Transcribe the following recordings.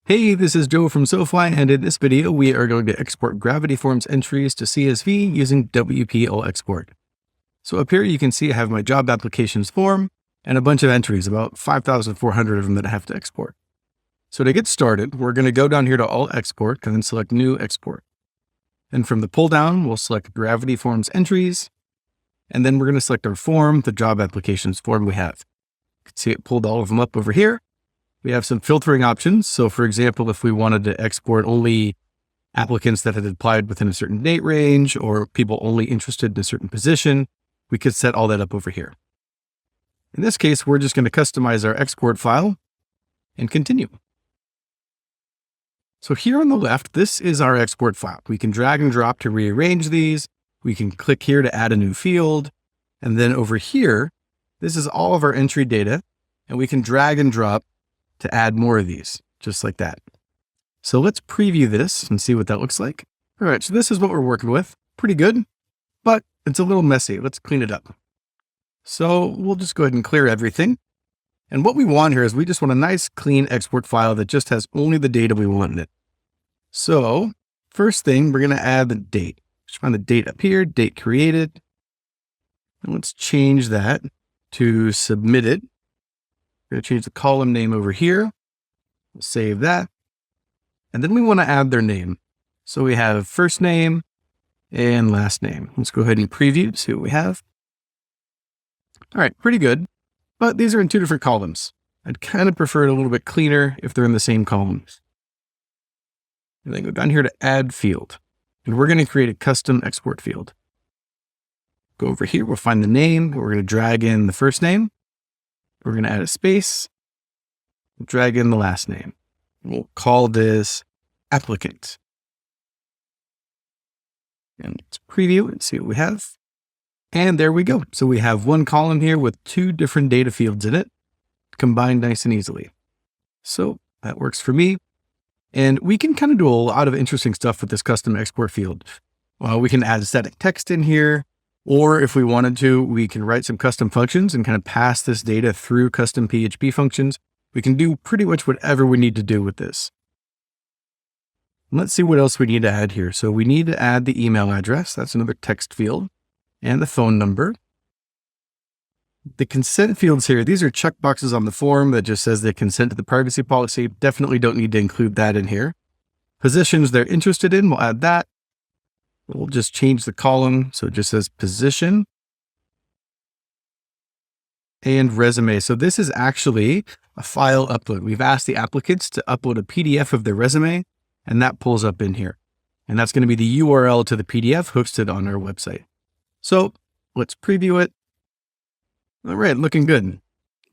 Hey, this is Joe from SoFi, and in this video, we are going to export Gravity Forms entries to CSV using WPL export. So up here, you can see I have my job applications form and a bunch of entries, about 5,400 of them that I have to export. So to get started, we're going to go down here to All Export and then select New Export. And from the pull down, we'll select Gravity Forms entries, and then we're going to select our form, the job applications form we have. You can see it pulled all of them up over here. We have some filtering options. So for example, if we wanted to export only applicants that had applied within a certain date range or people only interested in a certain position, we could set all that up over here. In this case, we're just going to customize our export file and continue. So here on the left, this is our export file. We can drag and drop to rearrange these. We can click here to add a new field. And then over here, this is all of our entry data, and we can drag and drop to add more of these, just like that. So let's preview this and see what that looks like. All right, so this is what we're working with. Pretty good, but it's a little messy. Let's clean it up. So we'll just go ahead and clear everything. And what we want here is we just want a nice clean export file that just has only the data we want in it. So first thing, we're going to add the date. Just find the date up here, date created. And let's change that to submitted. We're going to change the column name over here. We'll save that. And then we want to add their name. So we have first name and last name. Let's go ahead and preview, see what we have. All right, pretty good. But these are in two different columns. I'd kind of prefer it a little bit cleaner if they're in the same columns. And then go down here to add field. And we're going to create a custom export field. Go over here, we'll find the name. We're going to drag in the first name. We're going to add a space, drag in the last name. We'll call this applicant. And let's preview and see what we have. And there we go. So we have one column here with two different data fields in it, combined nice and easily. So that works for me. And we can kind of do a lot of interesting stuff with this custom export field. We can add static text in here. Or if we wanted to, we can write some custom functions and kind of pass this data through custom PHP functions. We can do pretty much whatever we need to do with this. Let's see what else we need to add here. So we need to add the email address. That's another text field, and the phone number. The consent fields here, these are checkboxes on the form that just says they consent to the privacy policy. Definitely don't need to include that in here. Positions they're interested in, we'll add that. We'll just change the column so it just says position and resume. So this is actually a file upload. We've asked the applicants to upload a PDF of their resume, and that pulls up in here. And that's going to be the URL to the PDF hosted on our website. So let's preview it. All right, looking good.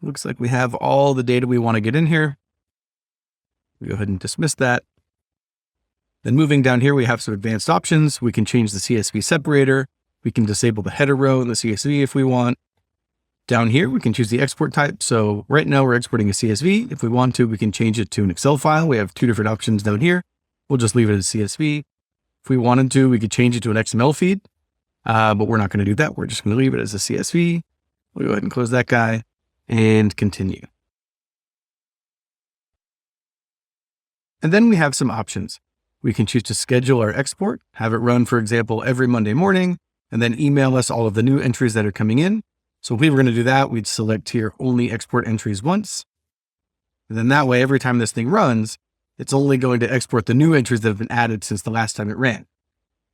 Looks like we have all the data we want to get in here. We go ahead and dismiss that. Then moving down here, we have some advanced options. We can change the CSV separator. We can disable the header row in the CSV if we want. Down here, we can choose the export type. So right now we're exporting a CSV. If we want to, we can change it to an Excel file. We have two different options down here. We'll just leave it as CSV. If we wanted to, we could change it to an XML feed, but we're not going to do that. We're just going to leave it as a CSV. We'll go ahead and close that guy and continue. And then we have some options. We can choose to schedule our export, have it run, for example, every Monday morning, and then email us all of the new entries that are coming in. So if we were going to do that, we'd select here only export entries once. And then that way, every time this thing runs, it's only going to export the new entries that have been added since the last time it ran.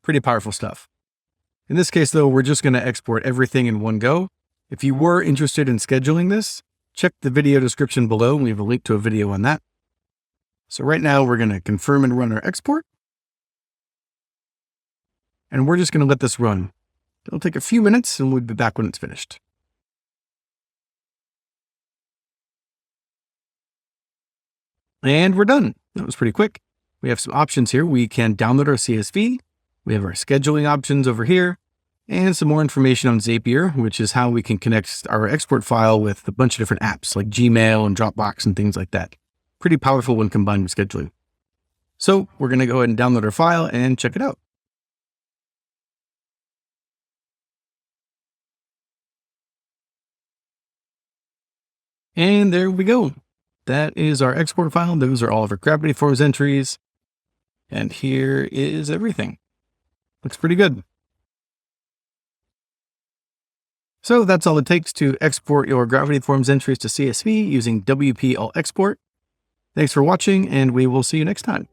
Pretty powerful stuff. In this case, though, we're just going to export everything in one go. If you were interested in scheduling this, check the video description below. We have a link to a video on that. So right now we're going to confirm and run our export. And we're just going to let this run. It'll take a few minutes and we'll be back when it's finished. And we're done. That was pretty quick. We have some options here. We can download our CSV. We have our scheduling options over here and some more information on Zapier, which is how we can connect our export file with a bunch of different apps like Gmail and Dropbox and things like that. Pretty powerful when combined with scheduling. So we're going to go ahead and download our file and check it out. And there we go. that is our export file. Those are all of our Gravity Forms entries. And here is everything. Looks pretty good. So that's all it takes to export your Gravity Forms entries to CSV using WP All Export. Thanks for watching, and we will see you next time.